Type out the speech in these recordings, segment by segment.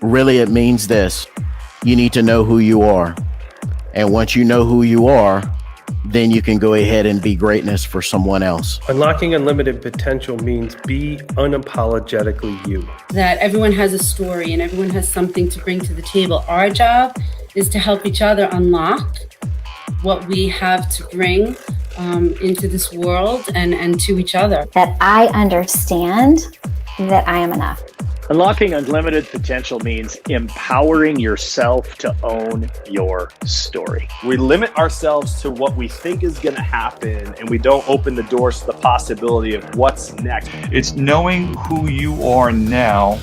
Really, it means this. You need to know who you are. And once you know who you are, then you can go ahead and be greatness for someone else. Unlocking unlimited potential means be unapologetically you. That everyone has a story and everyone has something to bring to the table. Our job is to help each other unlock what we have to bring into this world and to each other. That I understand that I am enough. Unlocking unlimited potential means empowering yourself to own your story. We limit ourselves to what we think is going to happen, and we don't open the doors to the possibility of what's next. It's knowing who you are now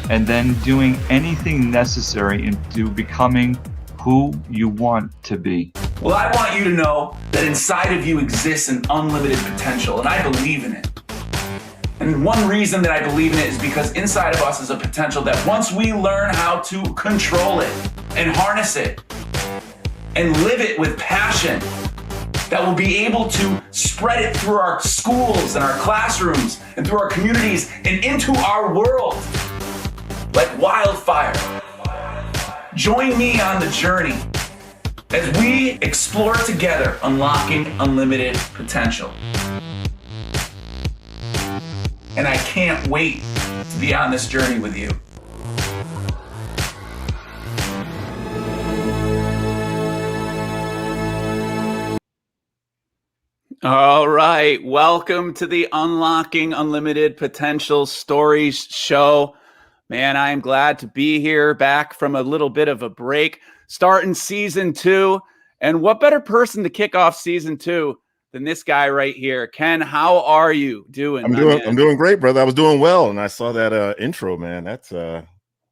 and then doing anything necessary into becoming who you want to be. Well, I want you to know that inside of you exists an unlimited potential, and I believe in it. And one reason that I believe in it is because inside of us is a potential that once we learn how to control it and harness it and live it with passion, that we'll be able to spread it through our schools and our classrooms and through our communities and into our world like wildfire. Join me on the journey as we explore together unlocking unlimited potential. And I can't wait to be on this journey with you. All right. Welcome to the Unlocking Unlimited Potential Stories show. Man, I am glad to be here, back from a little bit of a break, starting season 2. And what better person to kick off season 2 than this guy right here? Ken, how are you doing? I'm doing great, brother. I was doing well, and I saw that intro, man. That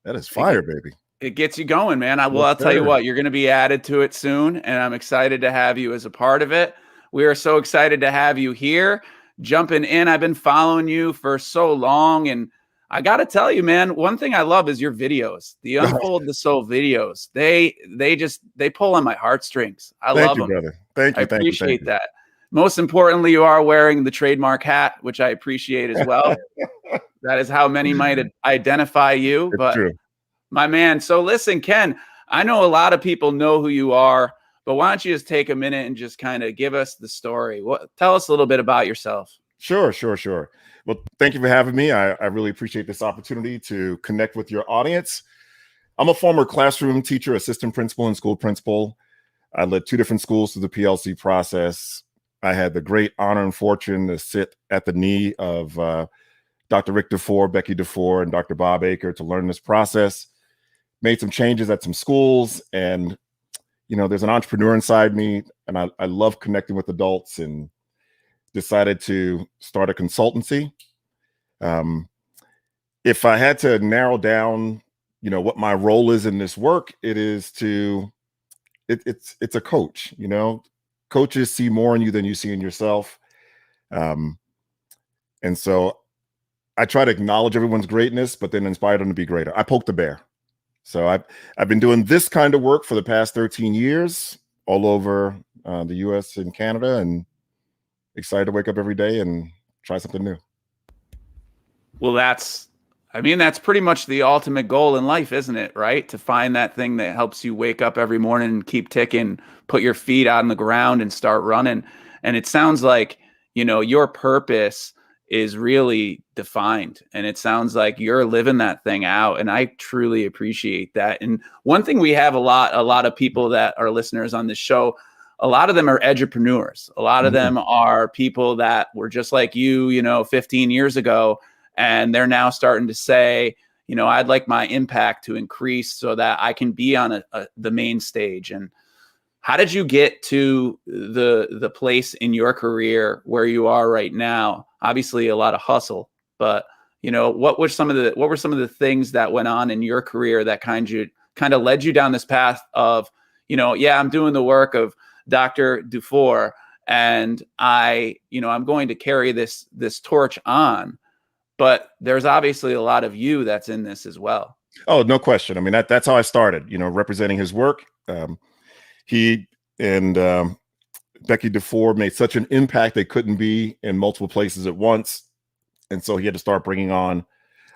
is fire, baby. It gets you going, man. I'll tell you what, you're going to be added to it soon, and I'm excited to have you as a part of it. We are so excited to have you here, jumping in. I've been following you for so long, and I got to tell you, man, one thing I love is your videos, the Unfold the Soul videos. They pull on my heartstrings. I love them. Brother. Thank you. I appreciate that. Most importantly, you are wearing the trademark hat, which I appreciate as well. That is how many might identify you. It's but true. My man. So listen, Ken, I know a lot of people know who you are, but why don't you just take a minute and just kind of give us the story? Tell us a little bit about yourself. Sure. Well, thank you for having me. I really appreciate this opportunity to connect with your audience. I'm a former classroom teacher, assistant principal, and school principal. I led 2 different schools through the PLC process. I had the great honor and fortune to sit at the knee of Dr. Rick DeFore, Becky DeFore, and Dr. Bob Aker to learn this process. Made some changes at some schools, and there's an entrepreneur inside me, and I love connecting with adults, and decided to start a consultancy. If I had to narrow down, what my role is in this work, it's a coach. Coaches see more in you than you see in yourself. And so I try to acknowledge everyone's greatness, but then inspire them to be greater. I poke the bear. So I've been doing this kind of work for the past 13 years, all over the US and Canada, and excited to wake up every day and try something new. Well, that's pretty much the ultimate goal in life, isn't it? Right? To find that thing that helps you wake up every morning and keep ticking, put your feet on the ground and start running. And it sounds like, your purpose is really defined, and it sounds like you're living that thing out. And I truly appreciate that. And one thing we have a lot of people that are listeners on this show, a lot of them are edupreneurs. A lot of them are people that were just like you, 15 years ago, and they're now starting to say, I'd like my impact to increase so that I can be on the main stage. And how did you get to the place in your career where you are right now? Obviously, a lot of hustle, but what were some of the things that went on in your career that kind of led you down this path of, I'm doing the work of Dr. Dufour, and I'm going to carry this torch on, but there's obviously a lot of you that's in this as well. Oh, no question. I mean, that's how I started, representing his work. He and Becky DeFore made such an impact they couldn't be in multiple places at once. And so he had to start bringing on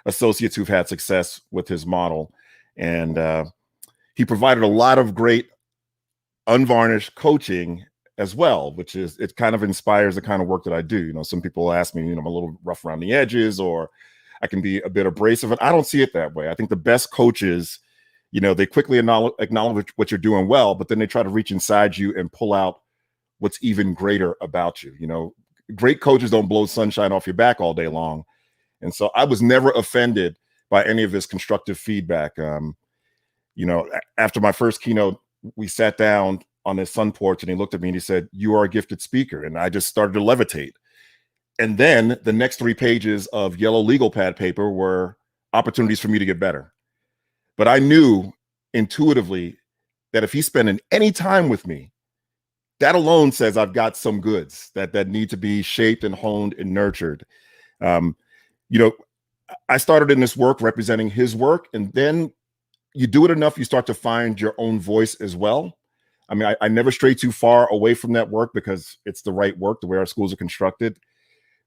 associates who've had success with his model. And he provided a lot of great unvarnished coaching as well, which is, it kind of inspires the kind of work that I do. You know, some people ask me, you know, I'm a little rough around the edges, or I can be a bit abrasive. And I don't see it that way. I think the best coaches, you know, they quickly acknowledge what you're doing well, but then they try to reach inside you and pull out what's even greater about you. You know, great coaches don't blow sunshine off your back all day long. And so I was never offended by any of his constructive feedback. You know, after my first keynote, we sat down on his sun porch and he looked at me and he said, "You are a gifted speaker." And I just started to levitate. And then the next 3 pages of yellow legal pad paper were opportunities for me to get better. But I knew intuitively that if he's spending any time with me, that alone says I've got some goods that need to be shaped and honed and nurtured. You know, I started in this work representing his work, and then you do it enough, you start to find your own voice as well. I mean, I never stray too far away from that work because it's the right work, the way our schools are constructed.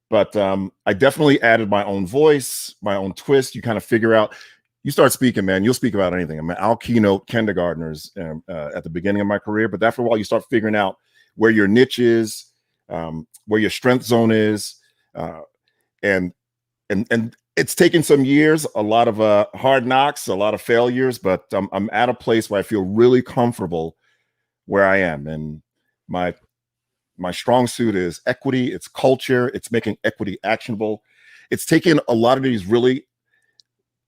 But I definitely added my own voice, my own twist. You kind of figure out, you start speaking, man, you'll speak about anything. I mean, I'll keynote kindergartners at the beginning of my career, but after a while, you start figuring out where your niche is, where your strength zone is. And it's taken some years, a lot of hard knocks, a lot of failures, but I'm at a place where I feel really comfortable where I am. And my strong suit is equity, it's culture, it's making equity actionable. It's taken a lot of these really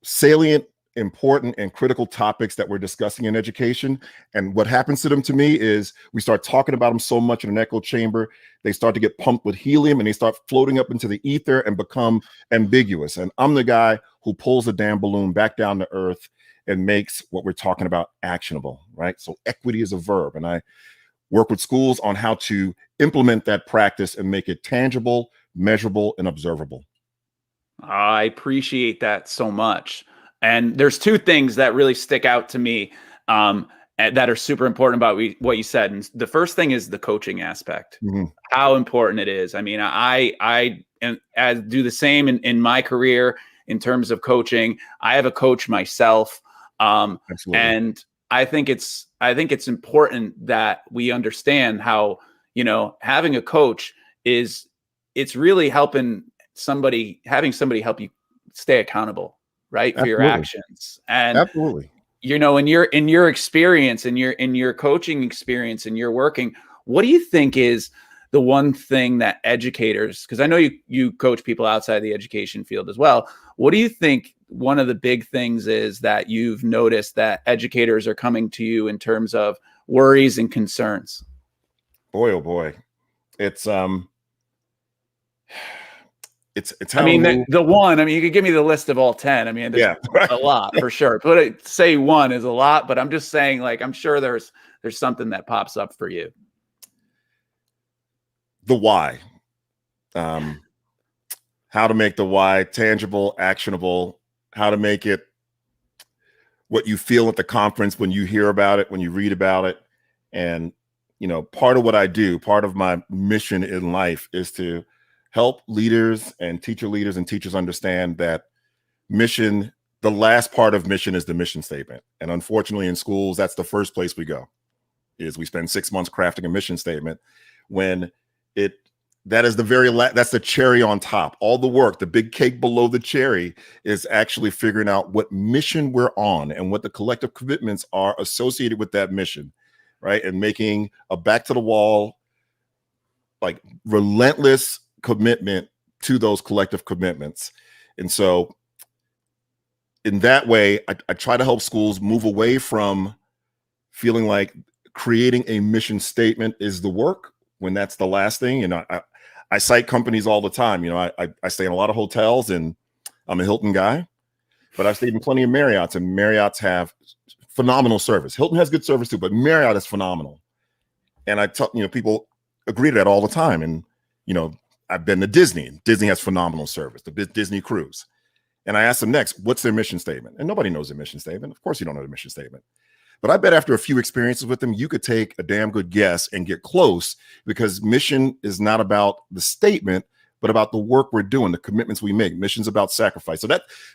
salient, important, and critical topics that we're discussing in education. And what happens to them to me is we start talking about them so much in an echo chamber, they start to get pumped with helium and they start floating up into the ether and become ambiguous. And I'm the guy who pulls the damn balloon back down to earth and makes what we're talking about actionable, right? So equity is a verb. And I work with schools on how to implement that practice and make it tangible, measurable, and observable. I appreciate that so much. And there's 2 things that really stick out to me that are super important about what you said. And the first thing is the coaching aspect, how important it is. I mean, I do the same in my career in terms of coaching. I have a coach myself. Absolutely. And I think it's important that we understand how, you know, having a coach it's really having somebody help you stay accountable, right? For your actions. And absolutely, you know, in your experience, in your coaching experience, and your working, what do you think is the one thing that educators, because I know you coach people outside the education field as well, what do you think one of the big things is that you've noticed that educators are coming to you in terms of worries and concerns? Boy, oh boy. It's how I mean, the one, I mean, you could give me the list of all 10. I mean, there's a lot for sure. But say one is a lot, but I'm just saying, like, I'm sure there's something that pops up for you. The why. How to make the why tangible, actionable, how to make it what you feel at the conference when you hear about it, when you read about it. And, you know, part of what I do, part of my mission in life is to help leaders and teachers understand that mission, the last part of mission is the mission statement. And unfortunately in schools, that's the first place we go, is we spend 6 months crafting a mission statement when that is that's the cherry on top. All the work, the big cake below the cherry is actually figuring out what mission we're on and what the collective commitments are associated with that mission, right? And making a back to the wall, like relentless commitment to those collective commitments. And so in that way, I try to help schools move away from feeling like creating a mission statement is the work when that's the last thing. You know, I cite companies all the time. You know, I stay in a lot of hotels and I'm a Hilton guy, but I've stayed in plenty of Marriotts, and Marriotts have phenomenal service. Hilton has good service too, but Marriott is phenomenal. And I tell, you know, people agree to that all the time. And, you know, I've been to Disney, and Disney has phenomenal service, the Disney cruise. And I asked them next, what's their mission statement? And nobody knows their mission statement. Of course you don't know the mission statement. But I bet after a few experiences with them, you could take a damn good guess and get close, because mission is not about the statement, but about the work we're doing, the commitments we make. Mission's about sacrifice. So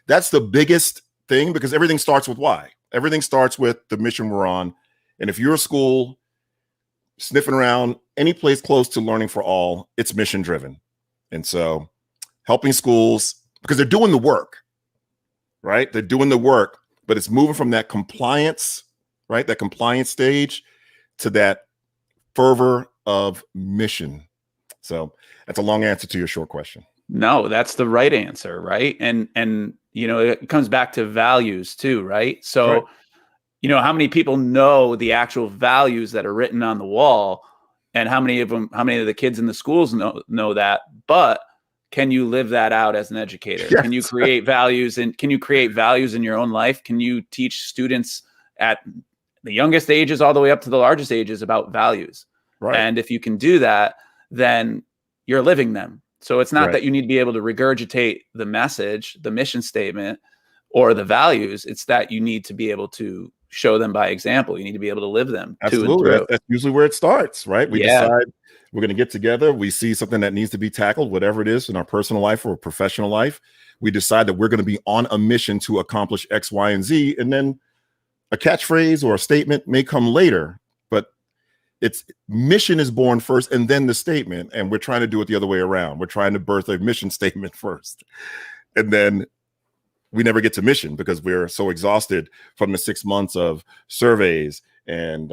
that's the biggest thing, because everything starts with why. Everything starts with the mission we're on. And if you're a school sniffing around any place close to learning for all, it's mission driven. And so helping schools, because they're doing the work, right? They're doing the work, but it's moving from that compliance, right? That compliance stage to that fervor of mission. So that's a long answer to your short question. No, that's the right answer, right? And you know, it comes back to values too, right? So, Right. you know, how many people know the actual values that are written on the wall, and how many of the kids in the schools know that? But can you live that out as an educator? Yes. Can you create values, and can you create values in your own life? Can you teach students at the youngest ages all the way up to the largest ages about values? Right. And if you can do that, then you're living them. So it's not Right. that you need to be able to regurgitate the message, the mission statement, or the values. It's that you need to be able to show them by example. You need to be able to live them. Absolutely. That's usually where it starts, right? We Yeah. decide we're going to get together. We see something that needs to be tackled, whatever it is in our personal life or professional life. We decide that we're going to be on a mission to accomplish X, Y, and Z. And then a catchphrase or a statement may come later, but it's mission is born first and then the statement. And we're trying to do it the other way around. We're trying to birth a mission statement first. And then we never get to mission because we're so exhausted from the 6 months of surveys and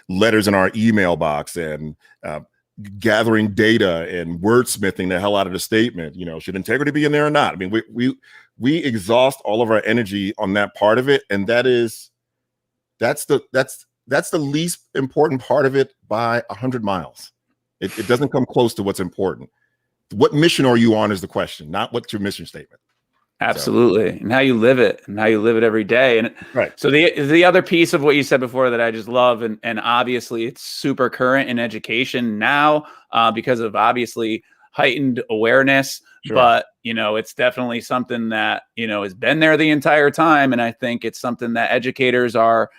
letters in our email box and gathering data and wordsmithing the hell out of the statement. You know, should integrity be in there or not? I mean, we exhaust all of our energy on that part of it, and that's the least important part of it by 100 miles. It doesn't come close to what's important. What mission are you on is the question, not what's your mission statement. Absolutely. And how you live it every day. And right. So the other piece of what you said before that I just love, and obviously it's super current in education now because of obviously heightened awareness, Sure. But, you know, it's definitely something that, you know, has been there the entire time. And I think it's something that educators are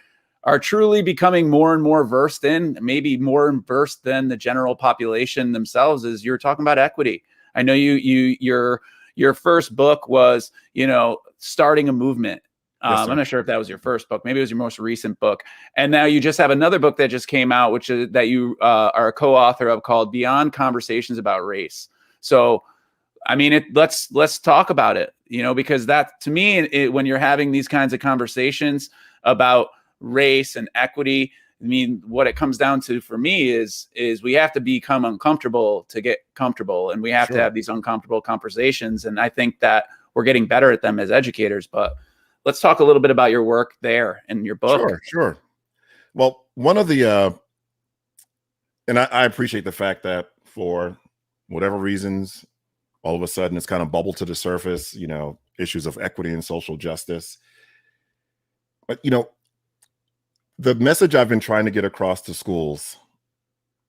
truly becoming more and more versed in, maybe more versed than the general population themselves. Is you're talking about equity. I know your first book was, you know, starting a movement. Yes, I'm not sure if that was your first book. Maybe it was your most recent book. And now you just have another book that just came out, which is that you are a co-author of, called Beyond Conversations About Race. So, I mean, let's talk about it, you know, because that to me, when you're having these kinds of conversations about race and equity, I mean, what it comes down to for me is we have to become uncomfortable to get comfortable, and we have to have these uncomfortable conversations. And I think that we're getting better at them as educators. But let's talk a little bit about your work there and your book. Sure. Well, one of the and I appreciate the fact that for whatever reasons, all of a sudden it's kind of bubbled to the surface, you know, issues of equity and social justice. But, you know, the message I've been trying to get across to schools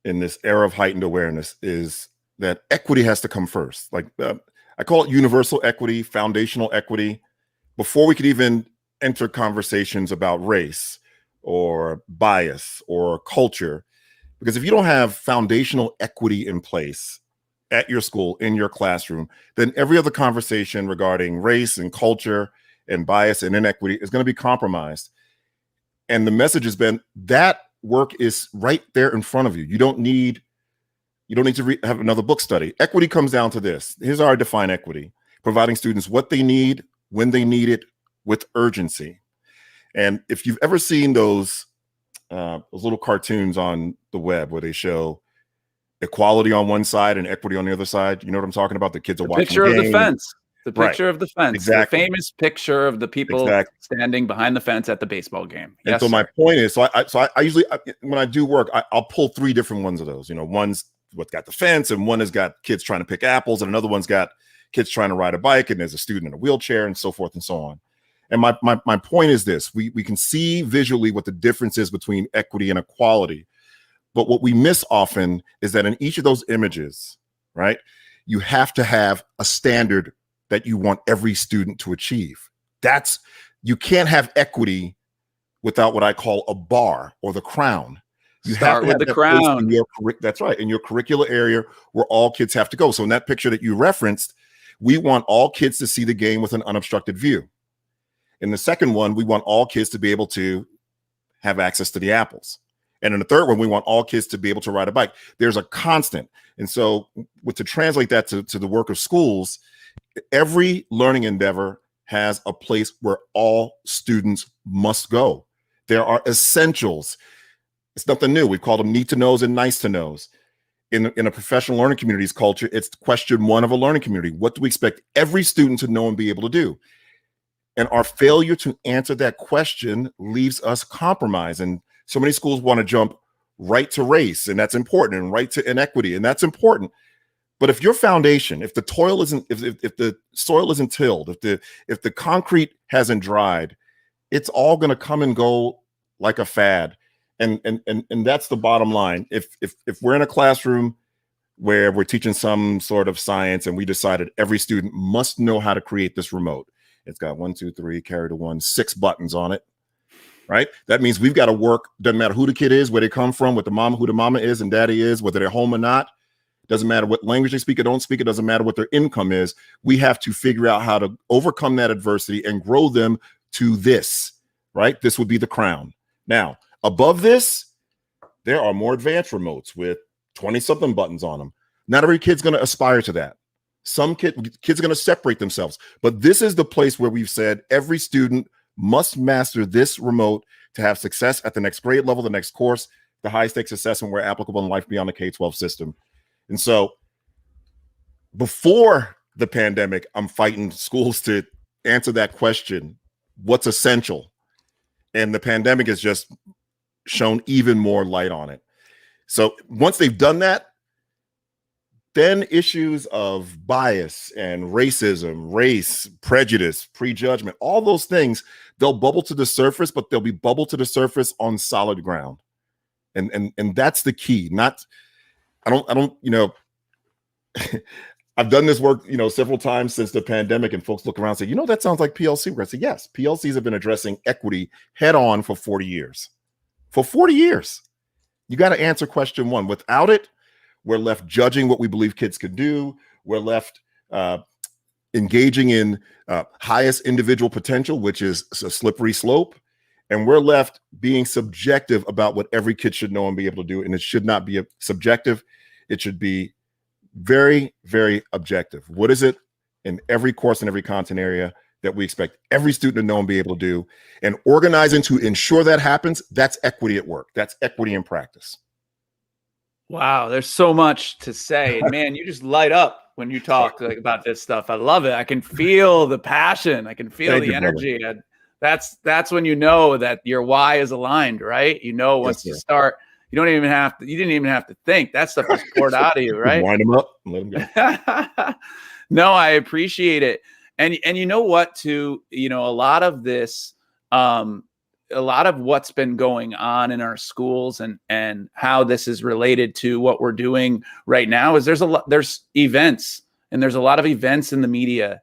in this era of heightened awareness is that equity has to come first. Like I call it universal equity, foundational equity, before we could even enter conversations about race or bias or culture. Because if you don't have foundational equity in place at your school, in your classroom, then every other conversation regarding race and culture and bias and inequity is going to be compromised. And the message has been that work is right there in front of you. You don't need to have another book study. Equity comes down to this. Here's how I define equity: providing students what they need, when they need it, with urgency. And if you've ever seen those little cartoons on the web where they show equality on one side and equity on the other side, you know what I'm talking about? The kids are watching Picture of the fence. The picture of the fence. Exactly. The famous picture of the people standing behind the fence at the baseball game. And so my point is, I usually, when I do work, I'll pull three different ones of those. You know, one's what's got the fence, and one has got kids trying to pick apples, and another one's got kids trying to ride a bike, and there's a student in a wheelchair, and so forth and so on. And my point is this: we can see visually what the difference is between equity and equality, but what we miss often is that in each of those images, right, you have to have a standard that you want every student to achieve. You can't have equity without what I call a bar or the crown. You Start have to with have the crown. That's right, in your curricular area where all kids have to go. So in that picture that you referenced, we want all kids to see the game with an unobstructed view. In the second one, we want all kids to be able to have access to the apples. And in the third one, we want all kids to be able to ride a bike. There's a constant. And so to translate that to the work of schools, every learning endeavor has a place where all students must go. There are essentials. It's nothing new. We call them need to knows and nice to knows. In a professional learning communities culture, it's question one of a learning community. What do we expect every student to know and be able to do? And our failure to answer that question leaves us compromised. And so many schools want to jump right to race, and that's important, and right to inequity, and that's important. But if your foundation, if the toil isn't, if the soil isn't tilled, if the concrete hasn't dried, it's all going to come and go like a fad. And that's the bottom line. If we're in a classroom where we're teaching some sort of science and we decided every student must know how to create this remote, it's got 1, 2, 3, carry the 1, 6 buttons on it, right? That means we've got to work. Doesn't matter who the kid is, where they come from, what the mama, who the mama is and daddy is, whether they're home or not. Doesn't matter what language they speak or don't speak. It doesn't matter what their income is. We have to figure out how to overcome that adversity and grow them to this, right? This would be the crown. Now, above this, there are more advanced remotes with 20-something buttons on them. Not every kid's going to aspire to that. Some kids are going to separate themselves. But this is the place where we've said every student must master this remote to have success at the next grade level, the next course, the high stakes assessment where applicable in life beyond the K-12 system. And so before the pandemic, I'm fighting schools to answer that question, what's essential? And the pandemic has just shown even more light on it. So once they've done that, then issues of bias and racism, race, prejudice, prejudgment, all those things, they'll bubble to the surface, but they'll be bubbled to the surface on solid ground. And that's the key. I don't, I've done this work, several times since the pandemic, and folks look around and say, that sounds like PLC work. I say, yes, PLCs have been addressing equity head on for 40 years. For 40 years, you got to answer question one. Without it, we're left judging what we believe kids could do. We're left engaging in highest individual potential, which is a slippery slope. And we're left being subjective about what every kid should know and be able to do. And it should not be subjective. It should be very, very objective. What is it in every course and every content area that we expect every student to know and be able to do? And organizing to ensure that happens, that's equity at work. That's equity in practice. Wow, there's so much to say. And man, you just light up when you talk about this stuff. I love it. I can feel the passion. I can feel the energy. And that's when you know that your why is aligned, right? Once you start, you didn't even have to think. That stuff is poured out of you, right? Wind them up and let them go. No, I appreciate it. And you know what, too, a lot of this, a lot of what's been going on in our schools and how this is related to what we're doing right now is there's events, and there's a lot of events in the media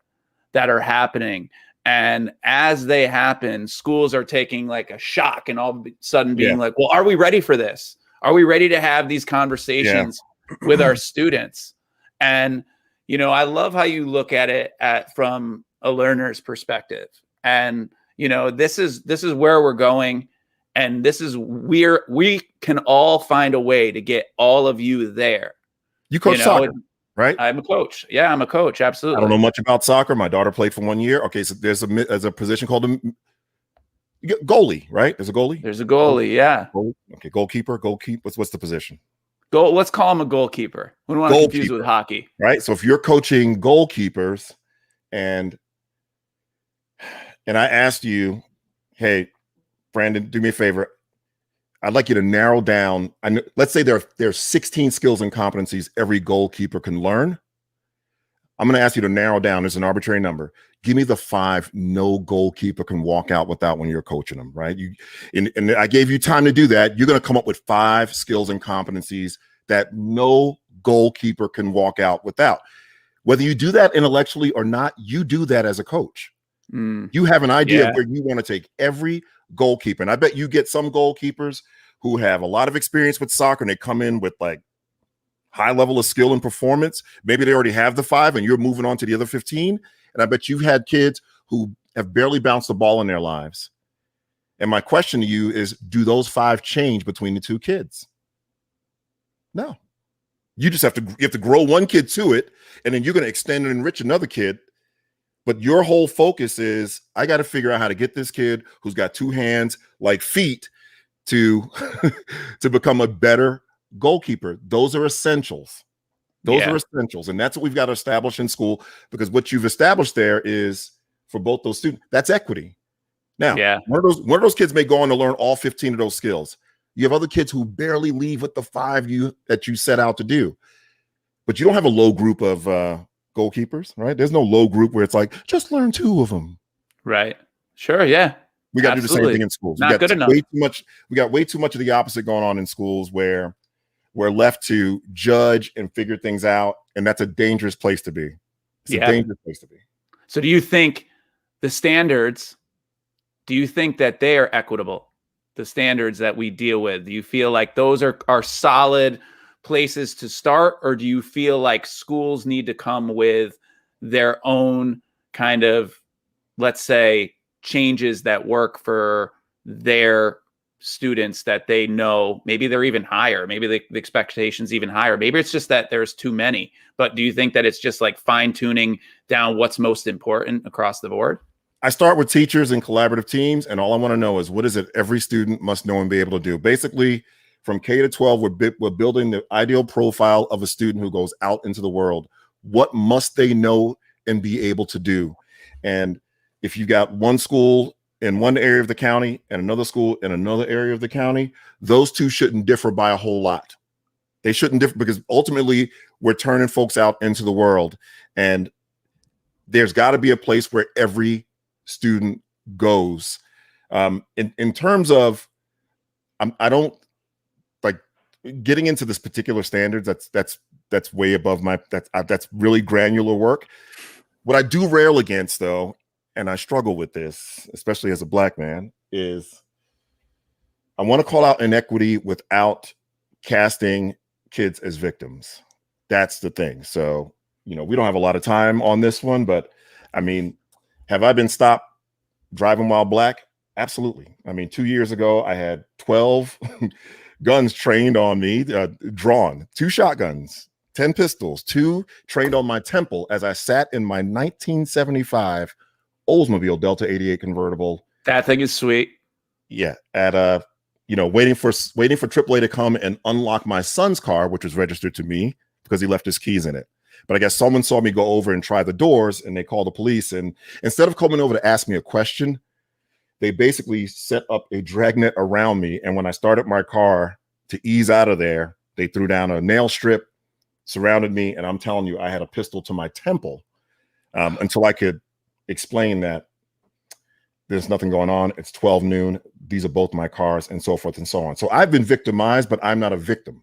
that are happening. And as they happen, schools are taking like a shock and all of a sudden being like, well, are we ready for this? Are we ready to have these conversations with our students? And, I love how you look at it from a learner's perspective. And, this is where we're going. And this is where we can all find a way to get all of you there. You coach soccer, right? I'm a coach. Yeah, I'm a coach. Absolutely. I don't know much about soccer. My daughter played for 1 year. Okay, so there's a position called a goalie, right? There's a goalie. There's a goalie. Yeah. Okay, goalkeeper. What's the position? Let's call him a goalkeeper. We don't want to confuse with hockey, right? So if you're coaching goalkeepers, and I asked you, hey, Brandon, do me a favor. I'd like you to narrow down. Let's say there's 16 skills and competencies every goalkeeper can learn. I'm going to ask you to narrow down. There's an arbitrary number. Give me the 5 no goalkeeper can walk out without when you're coaching them, right? And I gave you time to do that. You're going to come up with 5 skills and competencies that no goalkeeper can walk out without. Whether you do that intellectually or not, you do that as a coach. You have an idea of where you want to take every goalkeeper. And I bet you get some goalkeepers who have a lot of experience with soccer and they come in with like high level of skill and performance. Maybe they already have the 5 and you're moving on to the other 15. And I bet you've had kids who have barely bounced the ball in their lives. And my question to you is, do those 5 change between the 2 kids? No. You just have to grow one kid to it, and then you're going to extend and enrich another kid. But your whole focus is, I got to figure out how to get this kid who's got 2 hands like feet to to become a better goalkeeper. Those are essentials. Those are essentials. And that's what we've got to establish in school, because what you've established there is, for both those students, that's equity. Now, one of those kids may go on to learn all 15 of those skills. You have other kids who barely leave with the 5 that you set out to do. But you don't have a low group of goalkeepers, right? There's no low group where it's like, just learn 2 of them. Right. Sure. Yeah. We got to do the same thing in schools. Not good enough. We got way too much of the opposite going on in schools, where we're left to judge and figure things out. And that's a dangerous place to be. It's a dangerous place to be. So do you think the standards, do you think that they are equitable? The standards that we deal with, do you feel like those are solid places to start? Or do you feel like schools need to come with their own kind of, let's say, changes that work for their students, that they know maybe they're even higher, maybe the expectations even higher, maybe it's just that there's too many? But do you think that it's just like fine tuning down what's most important across the board? I start with teachers and collaborative teams, and all I want to know is, what is it every student must know and be able to do? Basically, from K to 12, we're building the ideal profile of a student who goes out into the world. What must they know and be able to do? And if you got one school in one area of the county and another school in another area of the county, those 2 shouldn't differ by a whole lot. They shouldn't differ, because ultimately we're turning folks out into the world. And there's got to be a place where every student goes. In terms of, I don't like getting into this particular standards. That's way above my, that's really granular work. What I do rail against, though, and I struggle with this, especially as a Black man, is I want to call out inequity without casting kids as victims. That's the thing. So, we don't have a lot of time on this one, but I mean, have I been stopped driving while Black? Absolutely. I mean, 2 years ago, I had 12 guns trained on me, drawn, 2 shotguns, 10 pistols, 2 trained on my temple as I sat in my 1975 Oldsmobile Delta 88 convertible. That thing is sweet. Yeah. At waiting for AAA to come and unlock my son's car, which was registered to me because he left his keys in it. But I guess someone saw me go over and try the doors, and they called the police. And instead of coming over to ask me a question, they basically set up a dragnet around me. And when I started my car to ease out of there, they threw down a nail strip, surrounded me. And I'm telling you, I had a pistol to my temple until I could explain that there's nothing going on. It's 12 noon. These are both my cars, and so forth and so on. So I've been victimized, but I'm not a victim.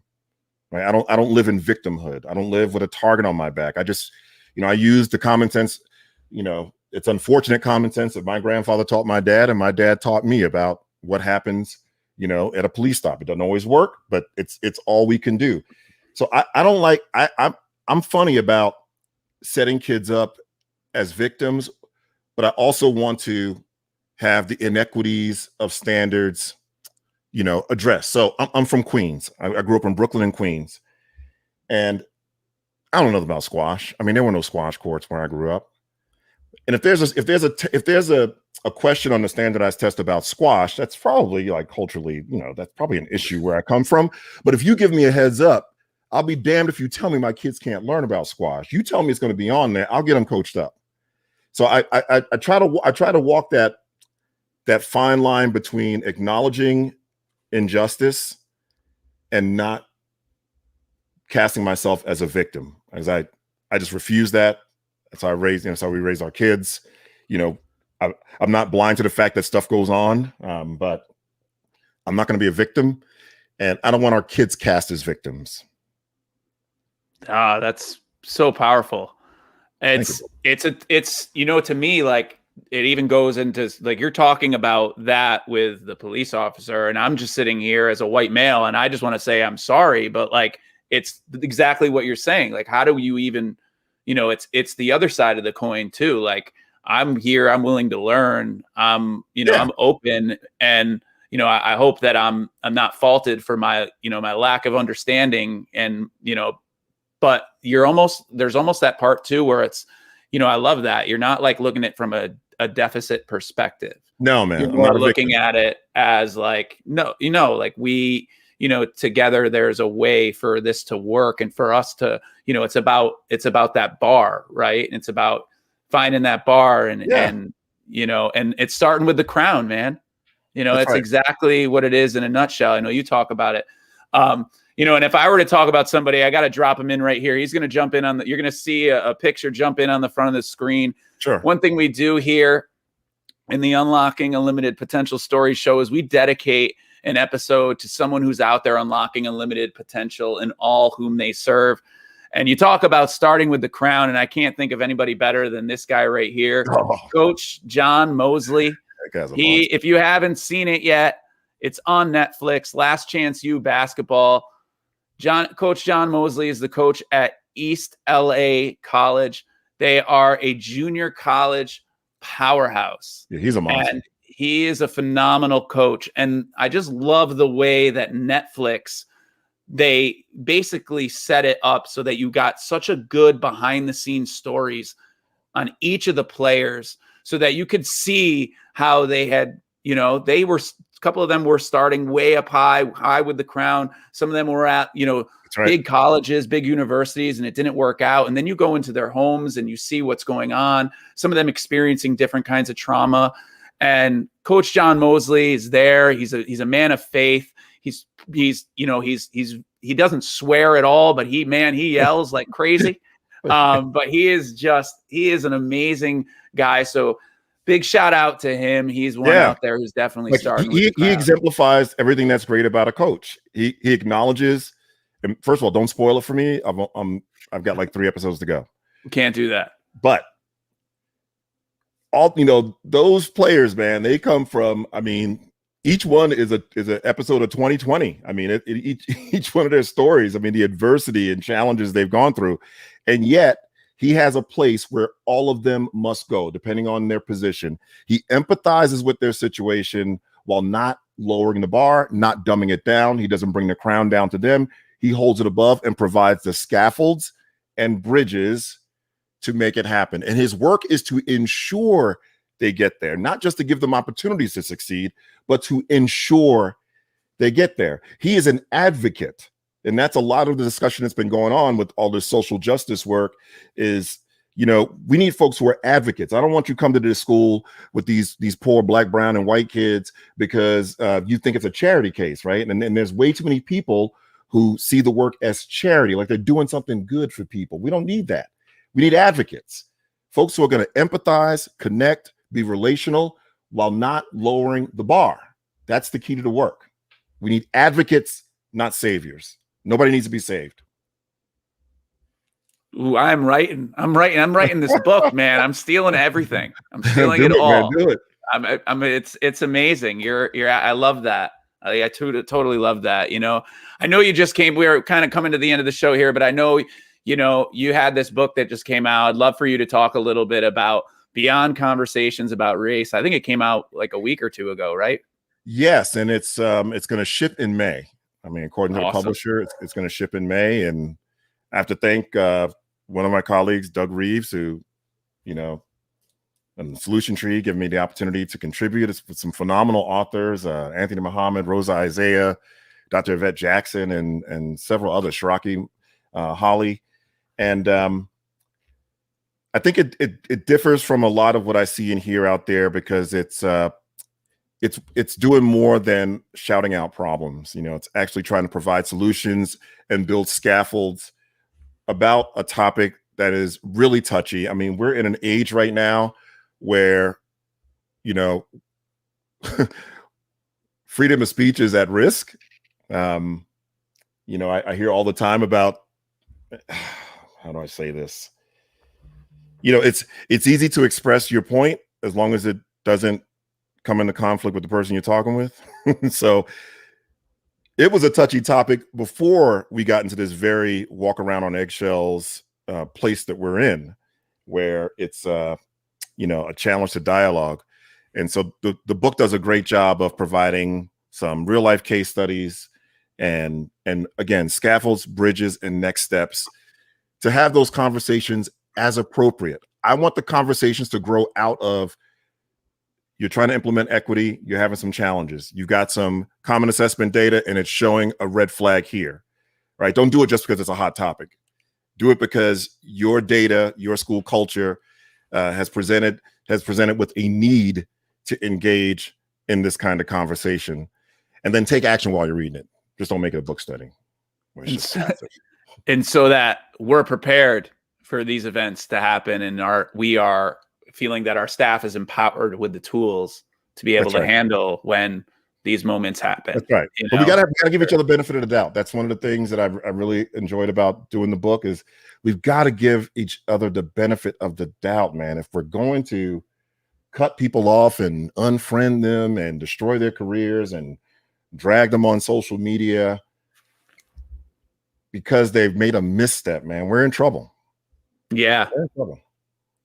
Right? I don't live in victimhood. I don't live with a target on my back. I just, I use the common sense. It's unfortunate common sense that my grandfather taught my dad, and my dad taught me about what happens, at a police stop. It doesn't always work, but it's all we can do. So I don't like, I'm funny about setting kids up as victims, but I also want to have the inequities of standards addressed. So I'm from Queens. I grew up in Brooklyn and Queens, and I don't know about squash. I mean, there were no squash courts where I grew up. And if there's a question on the standardized test about squash, that's probably like culturally, that's probably an issue where I come from. But if you give me a heads up, I'll be damned if you tell me my kids can't learn about squash. You tell me it's going to be on there, I'll get them coached up. So I try to walk that fine line between acknowledging injustice and not casting myself as a victim, as I just refuse that. That's how that's how we raise our kids. I'm not blind to the fact that stuff goes on, but I'm not going to be a victim, and I don't want our kids cast as victims. That's so powerful. It's to me, like, it even goes into, like, you're talking about that with the police officer, and I'm just sitting here as a white male, and I just want to say I'm sorry, but like, it's exactly what you're saying. Like, how do you even, it's the other side of the coin too. Like, I'm here. I'm willing to learn. I'm open, and I hope that I'm not faulted for my my lack of understanding, and but there's almost that part too where it's I love that you're not like looking at it from a deficit perspective. No, man, You're I'm not more a looking victim. at it as like, no, like we, together there's a way for this to work and for us to, it's about that bar, right? And it's about finding that bar and and it's starting with the crown, man. That's It's right. exactly what it is in a nutshell. I know you talk about it. And if I were to talk about somebody, I got to drop him in right here. He's going to jump in you're going to see a picture jump in on the front of the screen. Sure. One thing we do here in the Unlocking Unlimited Potential Story show is we dedicate an episode to someone who's out there unlocking unlimited potential in all whom they serve. And you talk about starting with the crown, and I can't think of anybody better than this guy right here, Coach John Mosley. If you haven't seen it yet, it's on Netflix. Last Chance U basketball. Coach John Mosley is the coach at East LA College. They are a junior college powerhouse. Yeah, he's a monster. And he is a phenomenal coach. And I just love the way that Netflix, they basically set it up so that you got such a good behind the scenes stories on each of the players so that you could see how they had, they were, a couple of them were starting way up high with the crown. Some of them were at, big colleges, big universities, and it didn't work out. And then you go into their homes and you see what's going on. Some of them experiencing different kinds of trauma. And Coach John Mosley is there. He's a man of faith. He doesn't swear at all, but he yells like crazy. But he is an amazing guy. So big shout out to him. He's one out there who's definitely starting. He exemplifies everything that's great about a coach. He acknowledges. And first of all, don't spoil it for me. I've got like 3 episodes to go. Can't do that. But all those players, man, they come from. I mean, each one is an episode of 2020. I mean, each one of their stories. I mean, the adversity and challenges they've gone through, and yet he has a place where all of them must go, depending on their position. He empathizes with their situation while not lowering the bar, not dumbing it down. He doesn't bring the crown down to them. He holds it above and provides the scaffolds and bridges to make it happen. And his work is to ensure they get there, not just to give them opportunities to succeed, but to ensure they get there. He is an advocate. And that's a lot of the discussion that's been going on with all this social justice work is, we need folks who are advocates. I don't want you to come to this school with these poor Black, brown, and white kids because you think it's a charity case, right? And there's way too many people who see the work as charity, like they're doing something good for people. We don't need that. We need advocates, folks who are going to empathize, connect, be relational while not lowering the bar. That's the key to the work. We need advocates, not saviors. Nobody needs to be saved. Ooh, I'm writing this book, man. I'm stealing everything. I'm stealing it all. Man, do it. I mean, it's amazing. I love that. I totally love that. I know you just came. We were kind of coming to the end of the show here, but I know, you had this book that just came out. I'd love for you to talk a little bit about Beyond Conversations About Race. I think it came out like a week or 2 ago, right? Yes, and it's going to ship in May. I mean, according to the publisher, it's going to ship in May, and I have to thank one of my colleagues, Doug Reeves, who, and Solution Tree, giving me the opportunity to contribute. It's with some phenomenal authors, Anthony Muhammad, Rosa Isaiah, Dr. Yvette Jackson, and several others, Shiraki Holly. And I think it differs from a lot of what I see and hear out there because it's doing more than shouting out problems. It's actually trying to provide solutions and build scaffolds about a topic that is really touchy. I mean, we're in an age right now where, freedom of speech is at risk. I hear all the time about, how do I say this? It's easy to express your point as long as it doesn't come into conflict with the person you're talking with. So it was a touchy topic before we got into this very walk around on eggshells place that we're in, where it's a challenge to dialogue. And so the book does a great job of providing some real life case studies and again, scaffolds, bridges, and next steps to have those conversations as appropriate. I want the conversations to grow out of, you're trying to implement equity, you're having some challenges. You've got some common assessment data and it's showing a red flag here, right? Don't do it just because it's a hot topic. Do it because your data, your school culture has presented with a need to engage in this kind of conversation, and then take action while you're reading it. Just don't make it a book study. And so that we're prepared for these events to happen, and we are feeling that our staff is empowered with the tools to be able to handle when these moments happen. That's right. But we gotta give each other benefit of the doubt. That's one of the things that I really enjoyed about doing the book is we've got to give each other the benefit of the doubt, man. If we're going to cut people off and unfriend them and destroy their careers and drag them on social media because they've made a misstep, man, we're in trouble. Yeah. We're in trouble.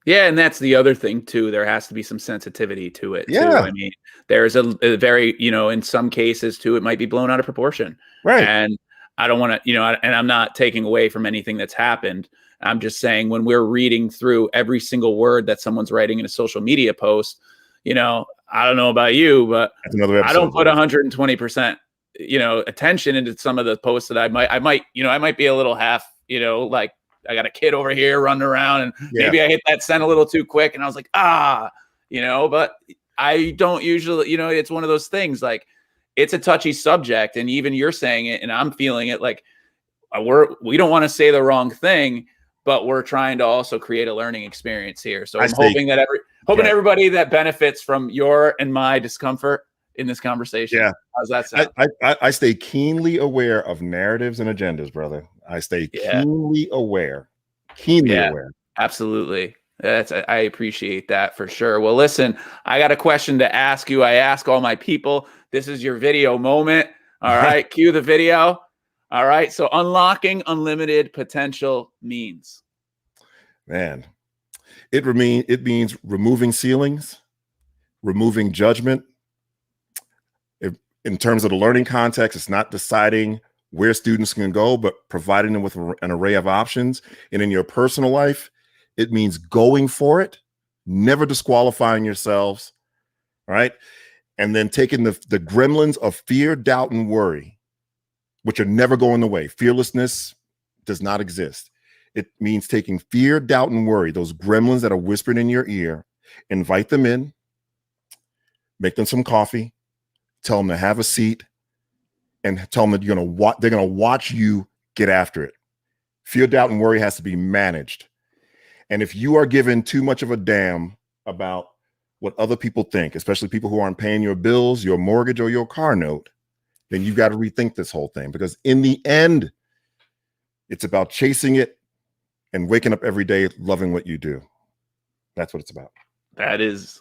Yeah, and that's the other thing too. There has to be some sensitivity to it. Yeah. Too. I mean, there's a very, in some cases too, it might be blown out of proportion. Right. And I don't want to, and I'm not taking away from anything that's happened. I'm just saying when we're reading through every single word that someone's writing in a social media post, I don't know about you, but I don't put 120%, attention into some of the posts that I might be a little half, like, I got a kid over here running around and maybe I hit that send a little too quick. And I was like, but I don't usually, it's one of those things, like it's a touchy subject. And even you're saying it and I'm feeling it, like we don't want to say the wrong thing, but we're trying to also create a learning experience here. So I'm hoping that everybody that benefits from your and my discomfort in this conversation. Yeah. How's that sound? I stay keenly aware of narratives and agendas, brother. I stay keenly aware. Aware. Absolutely. I appreciate that for sure. Well, listen, I got a question to ask you. I ask all my people. This is your video moment. All right. Cue the video. All right. So unlocking unlimited potential means. Man, it means removing ceilings, removing judgment. In terms of the learning context, it's not deciding where students can go, but providing them with an array of options. And in your personal life, it means going for it, never disqualifying yourselves, right? And then taking the gremlins of fear, doubt, and worry, which are never going away. Fearlessness does not exist. It means taking fear, doubt, and worry, those gremlins that are whispered in your ear, invite them in, make them some coffee, tell them to have a seat, and tell them that they're gonna watch you get after it. Fear, doubt, and worry has to be managed. And if you are given too much of a damn about what other people think, especially people who aren't paying your bills, your mortgage, or your car note, then you've got to rethink this whole thing. Because in the end, it's about chasing it and waking up every day loving what you do. That's what it's about. That is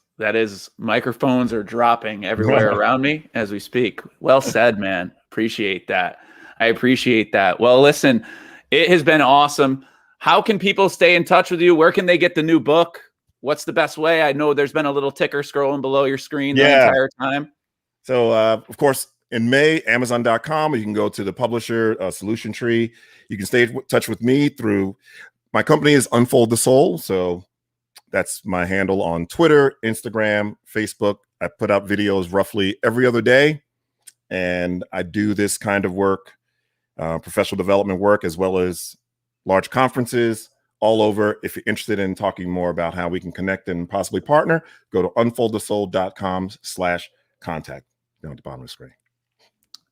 microphones are dropping everywhere around me as we speak. Well said, man. Appreciate that. I appreciate that. Well, listen, it has been awesome. How can people stay in touch with you? Where can they get the new book? What's the best way? I know there's been a little ticker scrolling below your screen the entire time. So, of course, in May, Amazon.com, you can go to the publisher Solution Tree. You can stay in touch with me through my company is Unfold the Soul. So that's my handle on Twitter, Instagram, Facebook. I put out videos roughly every other day. And I do this kind of work, professional development work, as well as large conferences all over. If you're interested in talking more about how we can connect and possibly partner, go to unfoldthesoul.com/contact down at the bottom of the screen.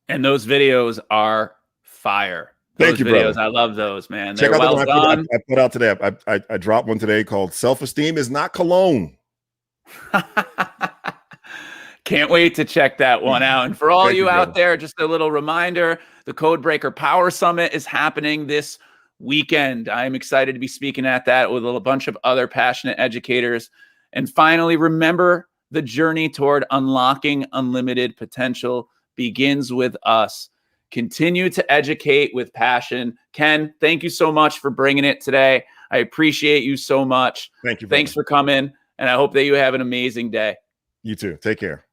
And those videos are fire. Thank you, videos, brother. I love those, man. Check They're out the well one done. I put out today. I dropped one today called "Self-Esteem is Not Cologne." Can't wait to check that one out. And for all you out there, just a little reminder, the Codebreaker Power Summit is happening this weekend. I'm excited to be speaking at that with a bunch of other passionate educators. And finally, remember, the journey toward unlocking unlimited potential begins with us. Continue to educate with passion. Ken, thank you so much for bringing it today. I appreciate you so much. Thank you. Thanks for coming. And I hope that you have an amazing day. You too. Take care.